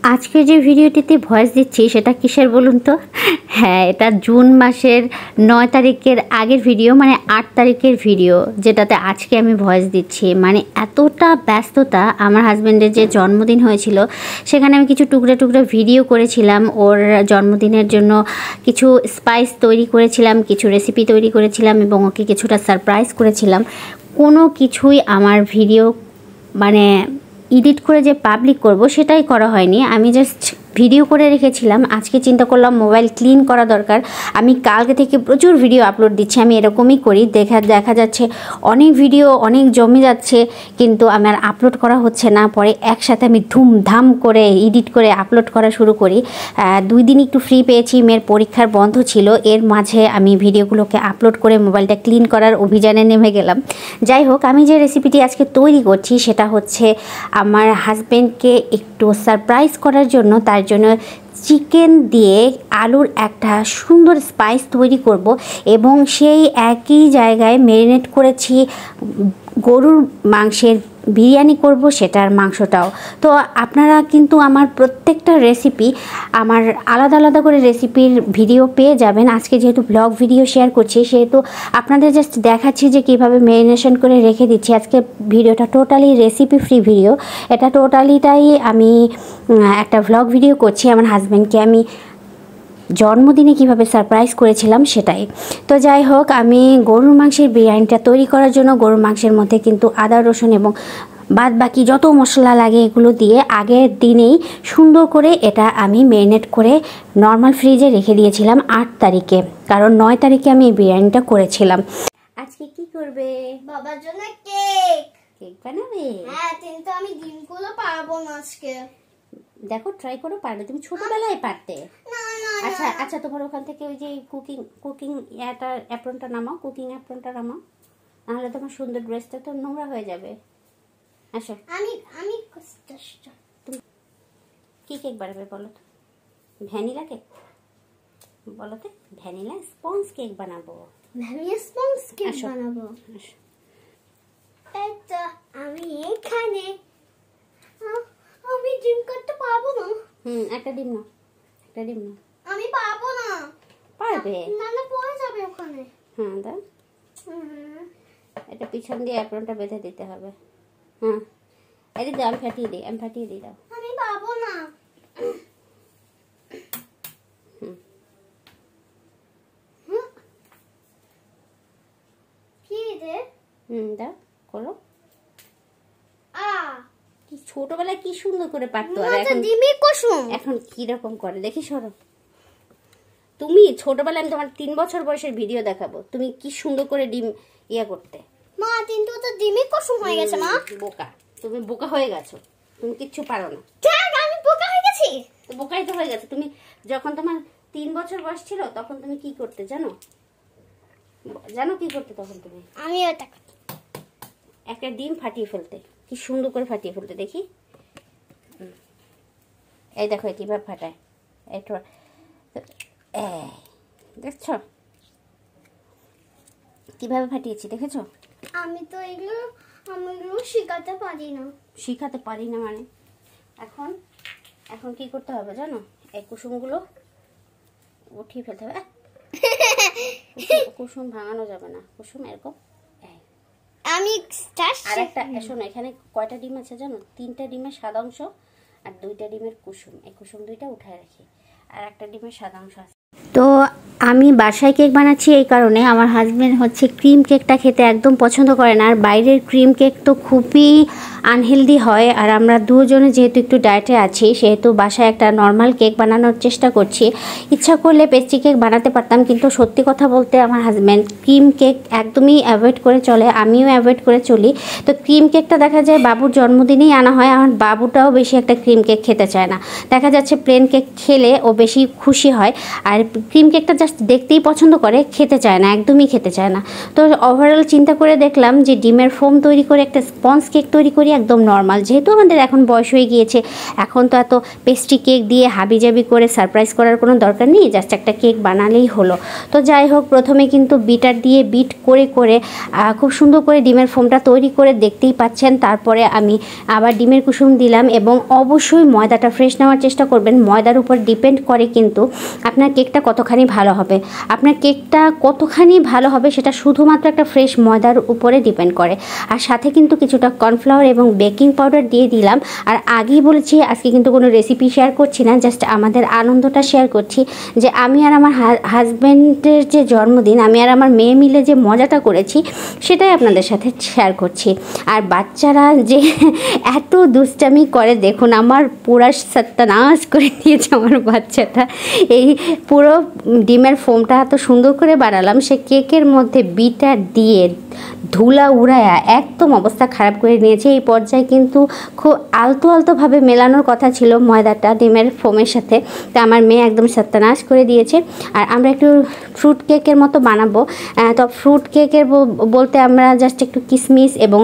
আজকে যে ভিডিওটিতে ভয়েস দিচ্ছি সেটা কিসের বলুন তো? হ্যাঁ, এটা জুন মাসের 9 তারিখের আগের ভিডিও, মানে 8 তারিখের ভিডিও, যেটাতে আজকে আমি ভয়েস দিচ্ছি। মানে এতটা ব্যস্ততা, আমার হাজব্যান্ডের যে জন্মদিন হয়েছিল সেখানে আমি কিছু টুকরা টুকরা ভিডিও করেছিলাম। ওর জন্মদিনের জন্য কিছু স্পাইস তৈরি করেছিলাম, কিছু রেসিপি তৈরি করেছিলাম এবং ওকে কিছুটা সারপ্রাইজ করেছিলাম। কোনো কিছুই আমার ভিডিও মানে এডিট করে যে পাবলিক করব সেটাই করা হয়নি। আমি জাস্ট ভিডিও করে রেখেছিলাম। আজকে চিন্তা করলাম মোবাইল ক্লিন করা দরকার। আমি কালকে থেকে প্রচুর ভিডিও আপলোড দিচ্ছি। আমি এরকমই করি, দেখা যাচ্ছে অনেক ভিডিও অনেক জমে যাচ্ছে, কিন্তু আমার আপলোড করা হচ্ছে না। পরে একসাথে আমি ধুমধাম করে এডিট করে আপলোড করা শুরু করি। 2 দিন একটু ফ্রি পেয়েছি, মেয়ের পরীক্ষার বন্ধ ছিল, এর মাঝে আমি ভিডিওগুলোকে আপলোড করে মোবাইলটা ক্লিন করার অভিযানে নেমে গেলাম। যাই হোক, আমি যে রেসিপিটি আজকে তৈরি করছি সেটা হচ্ছে আমার হাজব্যান্ডকে একটু সারপ্রাইজ করার জন্য, তার জন্য চিকেন দিয়ে আলুর একটা সুন্দর স্পাইস তৈরি করব এবং সেই একই জায়গায় ম্যারিনেট করেছি গরুর মাংসের বিরিয়ানি করব, সেটার মাংসটাও। তো আপনারা কিন্তু আমার প্রত্যেকটা রেসিপি, আমার আলাদা আলাদা করে রেসিপির ভিডিও পেয়ে যাবেন। আজকে যেহেতু ব্লগ ভিডিও শেয়ার করছি সেহেতু আপনাদের জাস্ট দেখাচ্ছি যে কীভাবে ম্যারিনেশন করে রেখে দিচ্ছি। আজকে ভিডিওটা টোটালি রেসিপি ফ্রি ভিডিও, এটা টোটালিটাই আমি একটা ব্লগ ভিডিও করছি। আমার হাজব্যান্ডকে আমি জন্মদিনে কিভাবে সারপ্রাইজ করেছিলাম সেটাই। তো যাই হোক, আমি গরুর মাংসের বিরিয়ানিটা তৈরি করার জন্য গরুর মাংসের মধ্যে কিন্তু আদা রসুন এবং বাদ বাকি যত মশলা লাগে এগুলো দিয়ে আগের দিনেই সুন্দর করে এটা আমি ম্যারিনেট করে নর্মাল ফ্রিজে রেখে দিয়েছিলাম 8 তারিখে, কারণ 9 তারিখে আমি এই বিরিয়ানিটা করেছিলাম। আজকে কি করবে? বাবার জন্য কেক। কেক বানাবে? হ্যাঁ, কিন্তু আমি ডিমগুলো পারবো না আজকে। দেখো, ট্রাই করো, পারবে। তুমি ছোটবেলায় পারতে। না না। আচ্ছা আচ্ছা, তোমার ওখান থেকে ওই যে কুকিং অ্যাপ্রনটা নামাও, কুকিং অ্যাপ্রনটা নামাও, নাহলে তোমার সুন্দর ড্রেসটা তো নোংরা হয়ে যাবে। আসো। আমি তুমি কি কেক বানাবে বলো তো? ভ্যানিলা কেক বলো তো? ভ্যানিলা স্পঞ্জ কেক বানাবো। ভ্যানিলা স্পঞ্জ কেক বানাবো। এটা আমি এখানে আমি ডিম কাটতে পারবো না। একটা ডিম নাও, একটা ডিম নাও। আমি পারবো না। পারবে না না, পড়ে যাবে ওখানে। হ্যাঁ, দাও। এটা পিছন দিয়ে অ্যাপ্রনটা বেঁধে দিতে হবে। হ্যাঁ, এদিকে দাও, আমি ফাটিয়ে দিই দাও। আমি পারবো না। কি রে? দাও, করো। কি ছোটবেলায় কি সুন্দর করে পারতো, আর এখন কি রকম করে দেখি। সরো, তুমি ছোটবেলায় আমি তোমার 3 বছর বয়সের ভিডিও দেখাবো, তুমি কি সুন্দর করে ডিম ইয়া করতে। মা, কিন্তু তো ডিমই কুসুম হয়ে গেছে। মা, বোকা, তুমি বোকা হয়ে গেছো, তুমি কিচ্ছু পারো না। কেন আমি বোকা হয়ে গেছি? তো বোকাই তো হয়ে গেছো তুমি। যখন তোমার 3 বছর বয়স ছিল তখন তুমি কি করতে জানো? কি করতে তখন তুমি? আমি একটা ডিম ফাটিয়ে ফেলতে, কি সুন্দর করে ফাটিয়ে ফেলতে দেখি। এই দেখো কিভাবে ফাটায়, একটু দেখছো কিভাবে ফাটিয়েছি, দেখেছো? আমি তো এগুলো শিখাতে পারি না। মানে এখন কি করতে হবে জানো? এই কুসুমগুলো উঠিয়ে ফেলতে হবে। কুসুম ভাঙানো যাবে না, কুসুম এরকম। আমি আর একটা শোনো, এখানে কয়টা ডিম আছে জানো? 3টা ডিমের সাদা অংশ আর 2টা ডিমের কুসুম। এই কুসুম 2টা উঠায় রাখি, আর একটা ডিমের সাদা অংশ আছে। তো আমি বাসায় কেক বানাচ্ছি এই কারণে, আমার হাজব্যান্ড হচ্ছে ক্রিম কেকটা খেতে একদম পছন্দ করে না, আর বাইরের ক্রিম কেক তো খুবই আনহেলদি হয়। আর আমরা দুজনে যেহেতু একটু ডায়েটে আছি সেহেতু বাসায় একটা নর্মাল কেক বানানোর চেষ্টা করছি। ইচ্ছা করলে পেস্ট্রি কেক বানাতে পারতাম, কিন্তু সত্যি কথা বলতে আমার হাজব্যান্ড ক্রিম কেক একদমই অ্যাভয়েড করে চলে, আমিও অ্যাভয়েড করে চলি। তো ক্রিম কেকটা দেখা যায় বাবুর জন্মদিনেই আনা হয়। আমার বাবুটাও বেশি একটা ক্রিম কেক খেতে চায় না, দেখা যাচ্ছে প্লেন কেক খেলে ও বেশি খুশি হয়। আর ক্রিম কেকটা জাস্ট জাস্ট দেখতেই পছন্দ করে, খেতে চায় না, একদমই খেতে চায় না। তো ওভারঅল চিন্তা করে দেখলাম যে ডিমের ফোম তৈরি করে একটা স্পঞ্জ কেক তৈরি করি, একদম নর্মাল, যেহেতু আমাদের এখন বয়স হয়ে গিয়েছে, এখন তো এত পেস্ট্রি কেক দিয়ে হাবিজাবি করে সারপ্রাইজ করার কোনো দরকার নেই, জাস্ট একটা কেক বানালেই হলো। তো যাই হোক, প্রথমে কিন্তু বিটার দিয়ে বিট করে করে খুব সুন্দর করে ডিমের ফোমটা তৈরি করে দেখতেই পাচ্ছেন। তারপরে আমি আবার ডিমের কুসুম দিলাম, এবং অবশ্যই ময়দাটা ফ্রেশ নেওয়ার চেষ্টা করবেন। ময়দার উপর ডিপেন্ড করে কিন্তু আপনার কেকটা কতখানি ভালো হবে। আপনার কেকটা কতখানি ভালো হবে সেটা শুধুমাত্র একটা ফ্রেশ ময়দার উপরে ডিপেন্ড করে। আর সাথে কিন্তু কিছুটা কর্নফ্লাওয়ার এবং বেকিং পাউডার দিয়ে দিলাম। আর আগেই বলেছি আজকে কিন্তু কোনো রেসিপি শেয়ার করছি না, জাস্ট আমাদের আনন্দটা শেয়ার করছি যে আমি আর আমার হাজব্যান্ডের যে জন্মদিন, আমি আর আমার মেয়ে মিলে যে মজাটা করেছি সেটাই আপনাদের সাথে শেয়ার করছি। আর বাচ্চারা যে এত দুষ্টামি করে দেখুন, আমার পুরা সত্যানাশ করে দিয়েছে আমার বাচ্চাটা। এই পুরো ডিমের ফোমটা এত সুন্দর করে বানালাম, সে কেকের মধ্যে বিটার দিয়ে ধুলা উড়ায়া একদম অবস্থা খারাপ করে নিয়েছে। এই পর্যায়ে কিন্তু খুব আলতো আলতোভাবে মেলানোর কথা ছিল ময়দাটা ডিমের ফোমের সাথে, তা আমার মেয়ে একদম সত্যানাশ করে দিয়েছে। আর আমরা একটু ফ্রুট কেকের মতো বানাবো। তো ফ্রুট কেকের বলতে আমরা জাস্ট একটু কিশমিশ এবং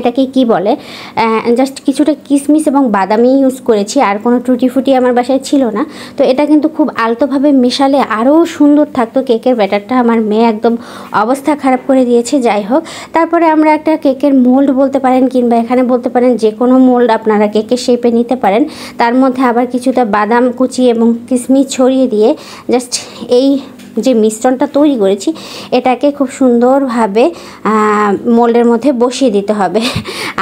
এটাকে কি বলে, জাস্ট কিছুটা কিশমিশ এবং বাদামি ইউজ করেছি, আর কোনো টুটি ফুটি আমার বাসায় ছিল না। তো এটা কিন্তু খুব আলতোভাবে মেশালে আরও সুন্দর থাকতো কেকের ব্যাটারটা। আমার মেয়ে একদম অবস্থা খারাপ করে দিয়েছে। যাই হোক, তারপরে আমরা একটা কেকের মোল্ড বলতে পারেন, কিংবা এখানে বলতে পারেন যে কোনো মোল্ড আপনারা কেকের শেপে নিতে পারেন। তার মধ্যে আবার কিছুটা বাদাম কুচি এবং কিশমিশ ছড়িয়ে দিয়ে জাস্ট এই যে মিশ্রণটা তৈরি করেছি এটাকে খুব সুন্দরভাবে মোল্ডের মধ্যে বসিয়ে দিতে হবে।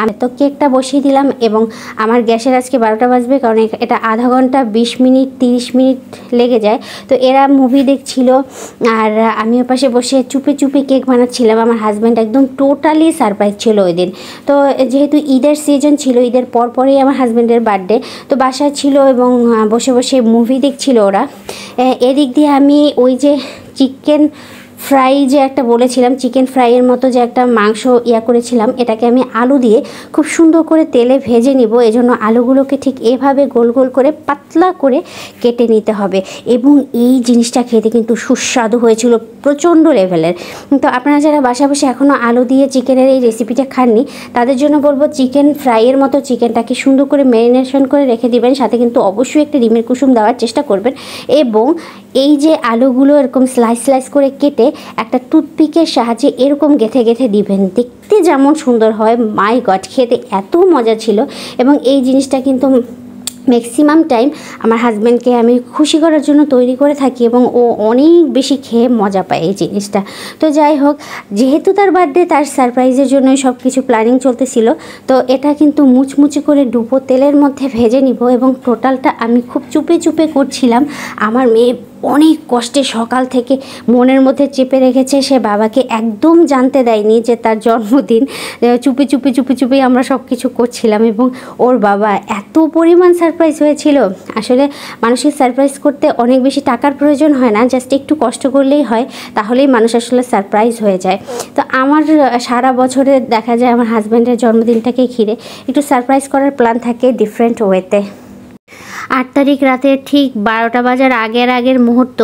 আমি তো কেকটা বসিয়ে দিলাম, এবং আমার গ্যাসের আজকে 12টা বাজবে, কারণ এটা আধা ঘন্টা 20 মিনিট 30 মিনিট লেগে যায়। তো এরা মুভি দেখছিল আর আমি ওপাশে বসে চুপে চুপে কেক বানাচ্ছিলাম। আমার হাজব্যান্ড একদম টোটালি সারপ্রাইজ ছিল ওই দিন। তো যেহেতু ঈদের সিজন ছিল, ঈদের পরপরই আমার হাজব্যান্ডের বার্থডে, তো বাসায় ছিল এবং বসে বসে মুভি দেখছিল ওরা। এদিক দিয়ে আমি ওই যে চিকেন ফ্রাই যে একটা বলেছিলাম, চিকেন ফ্রাইয়ের মতো যে একটা মাংস করেছিলাম, এটাকে আমি আলু দিয়ে খুব সুন্দর করে তেলে ভেজে নিব। এজন্য আলুগুলোকে ঠিক এভাবে গোল গোল করে পাতলা করে কেটে নিতে হবে, এবং এই জিনিসটা খেতে কিন্তু সুস্বাদু হয়েছিল, প্রচণ্ড লেভেলের। তো আপনারা যারা বাসা বসে এখনও আলু দিয়ে চিকেনের এই রেসিপিটা খাননি, তাদের জন্য বলবো চিকেন ফ্রাইয়ের মতো চিকেনটাকে সুন্দর করে ম্যারিনেশন করে রেখে দিবেন, সাথে কিন্তু অবশ্যই একটা ডিমের কুসুম দেওয়ার চেষ্টা করবেন। এবং এই যে আলুগুলো এরকম স্লাইস স্লাইস করে কেটে একটা টুথপিকের সাহায্যে এরকম গেঁথে গেঁথে দিবেন, দেখতে যেমন সুন্দর হয়, মাই গড খেতে এত মজা ছিল। এবং এই জিনিসটা কিন্তু ম্যাক্সিমাম টাইম আমার হাজব্যান্ডকে আমি খুশি করার জন্য তৈরি করে থাকি, এবং ও অনেক বেশি খেয়ে মজা পায় এই জিনিসটা। তো যাই হোক, যেহেতু তার বার্থডে, তার সারপ্রাইজের জন্য সব কিছু প্ল্যানিং চলতেছিল। তো এটা কিন্তু মুচমুচি করে ডুবো তেলের মধ্যে ভেজে নিব, এবং টোটালটা আমি খুব চুপে চুপে করছিলাম। আমার মেয়ে অনেক কষ্টে সকাল থেকে মনের মধ্যে চেপে রেখেছে, সে বাবাকে একদম জানতে দেয়নি যে তার জন্মদিন। চুপি চুপি চুপি চুপি আমরা সব কিছু করছিলাম, এবং ওর বাবা এত পরিমাণ সারপ্রাইজ হয়েছিল। আসলে মানুষের সারপ্রাইজ করতে অনেক বেশি টাকার প্রয়োজন হয় না, জাস্ট একটু কষ্ট করলেই হয়, তাহলেই মানুষ আসলে সারপ্রাইজ হয়ে যায়। তো আমার সারা বছরে দেখা যায় আমার হাজব্যান্ডের জন্মদিনটাকে ঘিরে একটু সারপ্রাইজ করার প্ল্যান থাকে ডিফারেন্ট ওয়েতে। 8 তারিখ রাতে ঠিক 12টা বাজার আগের মুহূর্ত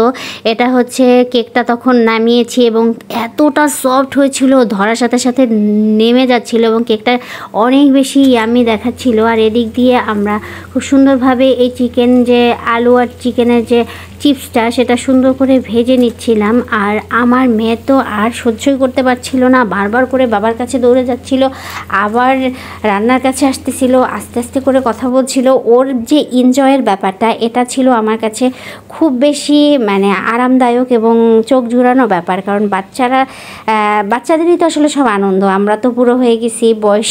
এটা হচ্ছে। কেকটা তখন নামিয়েছি এবং এতটা সফট হয়েছিল, ধরার সাথে সাথে নেমে যাচ্ছিল, এবং কেকটা অনেক বেশি ইয়ামি দেখাচ্ছিল। আর এদিক দিয়ে আমরা খুব সুন্দরভাবে এই চিকেন যে আলু আর চিকেনের যে চিপসটা সেটা সুন্দর করে ভেজে নিচ্ছিলাম। আর আমার মেয়ে তো আর সহ্যই করতে পারছিল না, বারবার করে বাবার কাছে দৌড়ে যাচ্ছিল, আবার রান্নার কাছে আসতেছিল, আস্তে আস্তে করে কথা বলছিল। ওর যে এনজয়ের ব্যাপারটা, এটা ছিল আমার কাছে খুব বেশি মানে আরামদায়ক এবং চোখ জুড়ানো ব্যাপার। কারণ বাচ্চাদেরই তো আসলে সব আনন্দ, আমরা তো পুরো হয়ে গেছি, বয়স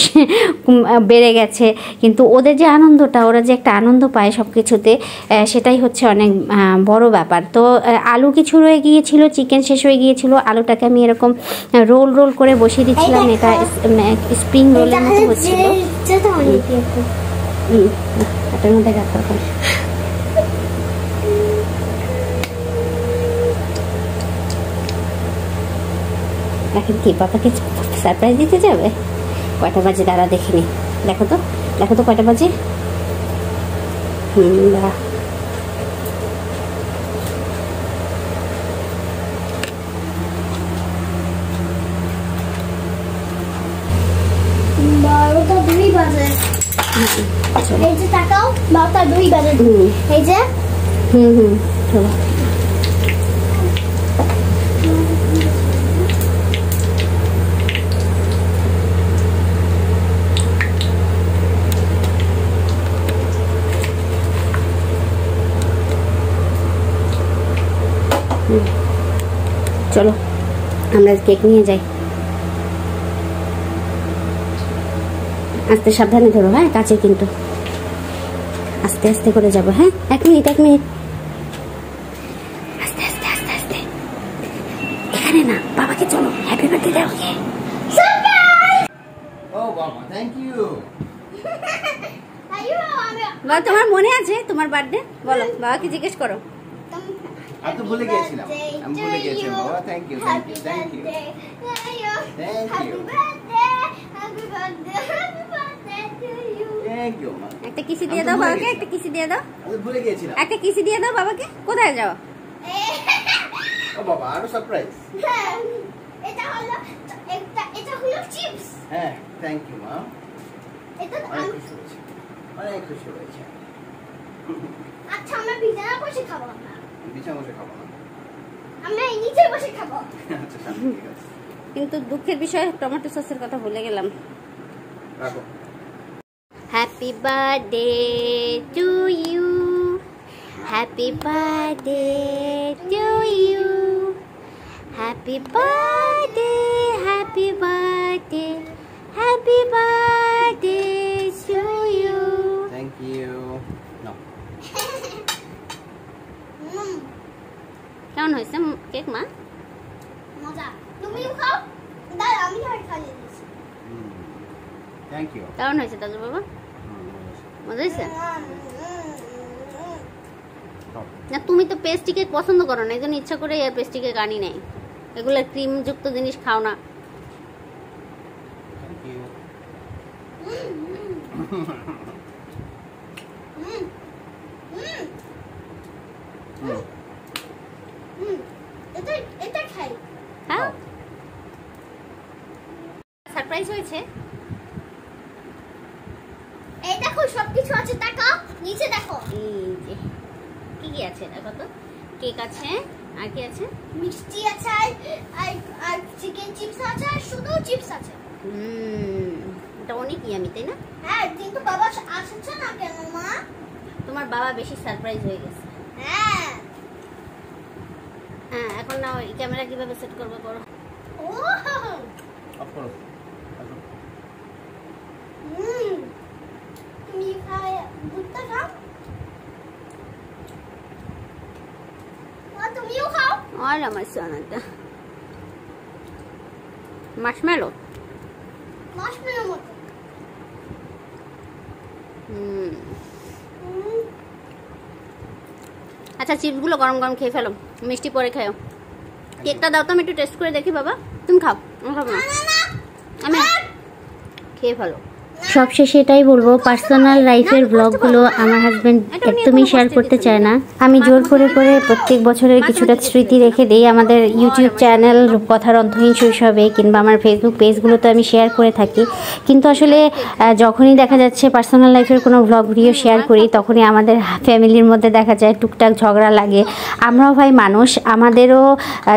বেড়ে গেছে, কিন্তু ওদের যে আনন্দটা, ওরা যে একটা আনন্দ পায় সব কিছুতে, সেটাই হচ্ছে অনেক বড় ব্যাপার। তো আলু কিছু রয়ে গিয়েছিল, চিকেন শেষ হয়ে গিয়েছিল, আলুটাকে আমি এরকম রোল রোল করে বসিয়ে দিচ্ছিলাম। এটা স্প্রিং রোলের মতো হচ্ছিল। এটার মধ্যে রাখা এখন কি পাপাকে সারপ্রাইজ দিতে যাবে? কয়টা বাজে দাঁড়া দেখিনি, দেখো তো কয়টা বাজে। হ্যাপি বার্থডে এই যে চলো চলো আমরা কেক নিয়ে যাই। আস্তে সাবধানে ধরো, হ্যাঁ কাছে কিন্তু আস্তে আস্তে করে যাবো। হ্যাঁ 1 মিনিট আস্তে আস্তে আস্তে আস্তে। এখানে না, বাবাকে চলো হ্যাপি বার্থডে দাও। ও বাবা থ্যাংক ইউ। বাবা তোমার মনে আছে তোমার বার্থডে? বলো, বাবাকে জিজ্ঞেস করো। আমি তো ভুলে গিয়েছিলাম, আমি ভুলে গিয়েছিলাম বাবা। Thank you thank you thank you thank you thank you মা। একটা কিসি দিয়ে দাও বাবাকে, একটা কিসি দিয়ে দাও। আমি ভুলে গিয়েছিলাম। একটা কিসি দিয়ে দাও বাবাকে। কোথায় যাও? ও বাবা আরো সারপ্রাইজ। এটা হলো চিপস। হ্যাঁ থ্যাংক ইউ মা। এটা অনেক খুশি হয়েছে। আচ্ছা আমরা বিছানা বসে খাবো না। বিছানা বসে খাবো না, আমরা নিচে বসে খাবো। আচ্ছা ঠিক আছে। কিন্তু দুঃখের বিষয় টমেটো সসের কথা ভুলে গেলাম। রাখো। Happy birthday to you, happy birthday to you, happy birthday, happy birthday, happy birthday to you. Thank you. নাও কেমন হয়েছে কেক মা? মজা। তুমিও খাও। দাঁড়া আমি আর খাইয়ে দিচ্ছি। Thank you. কেমন হয়েছে দাদু বাবা? মজা হয়েছে? না তুমি তো পেস্ট্রি কেক পছন্দ করো না, এই জন্য ইচ্ছা করে পেস্ট্রি কেক আনি নাই। এগুলো ক্রিম যুক্ত জিনিস খাও না। Thank you. এটা খাই। হ্যাঁ সারপ্রাইজ হয়েছে। এই দেখো সবকিছু আছে, তাকাও নিচে দেখো। এই যে কি কি আছে দেখো তো। কেক আছে, আর কি আছে? মিষ্টি আছে আর চিকেন চিপস আছে আর শুধু চিপস আছে। এটা অনেক ইয়ামি তাই না? হ্যাঁ কিন্তু বাবা আসছে না কেন মা? তোমার বাবা বেশি সারপ্রাইজ হয়ে গেছে। হ্যাঁ হ্যাঁ এখন না ওই ক্যামেরা কিভাবে সেট করবে করো। ও অফ করো। আসো। তুমি খায় দুধটা খাও। তুমিও খাও। আর আমার সোনাটা মার্শমেলো। মাশমেলো মতো। আচ্ছা চিপসগুলো গরম গরম খেয়ে ফেলো, মিষ্টি পরে খাও। কেকটা দাও তো আমি একটু টেস্ট করে দেখি। বাবা তুমি খাও, আমি খাবো না। আমি খেয়ে ফেলো। সবশেষে এটাই বলবো, পার্সোনাল লাইফের ব্লগগুলো আমার হাজবেন্ড একদমই শেয়ার করতে চায় না। আমি জোর করে করে প্রত্যেক বছরের কিছুটা স্মৃতি রেখে দিই আমাদের ইউটিউব চ্যানেল রূপকথার অন্তহীন শৈশবে কিংবা আমার ফেসবুক পেজগুলোতে আমি শেয়ার করে থাকি। কিন্তু আসলে যখনই দেখা যাচ্ছে পার্সোনাল লাইফের কোনো ব্লগ ভিডিও শেয়ার করি তখনই আমাদের ফ্যামিলির মধ্যে দেখা যায় টুকটাক ঝগড়া লাগে। আমরাও ভাই মানুষ, আমাদেরও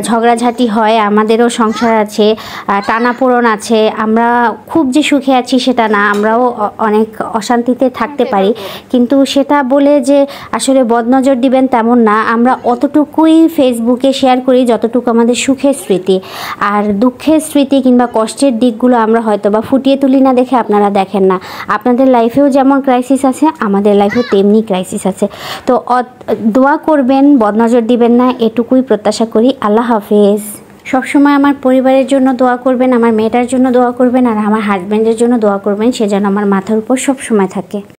ঝগড়াঝাটি হয়, আমাদেরও সংসার আছে, টানাপোড়ন আছে। আমরা খুব যে সুখে আছি সেটা না, আমরাও অনেক অশান্তিতে থাকতে পারি। কিন্তু সেটা বলে যে আসলে বদনজর দিবেন তেমন না। আমরা অতটুকুই ফেসবুকে শেয়ার করি যতটুকু আমাদের সুখের স্মৃতি। আর দুঃখের স্মৃতি কিংবা কষ্টের দিকগুলো আমরা হয়তো বা ফুটিয়ে তুলি না দেখে আপনারা দেখেন না। আপনাদের লাইফেও যেমন ক্রাইসিস আছে, আমাদের লাইফেও তেমনি ক্রাইসিস আছে। তো দোয়া করবেন, বদনজর দিবেন না, এটুকুই প্রত্যাশা করি। আল্লাহ হাফেজ। সবসময় আমার পরিবারের জন্য দোয়া করবেন, আমার মেয়েটার জন্য দোয়া করবেন, আর আমার হাজব্যান্ডের জন্য দোয়া করবেন, সে যেন আমার মাথার উপর সবসময় থাকে।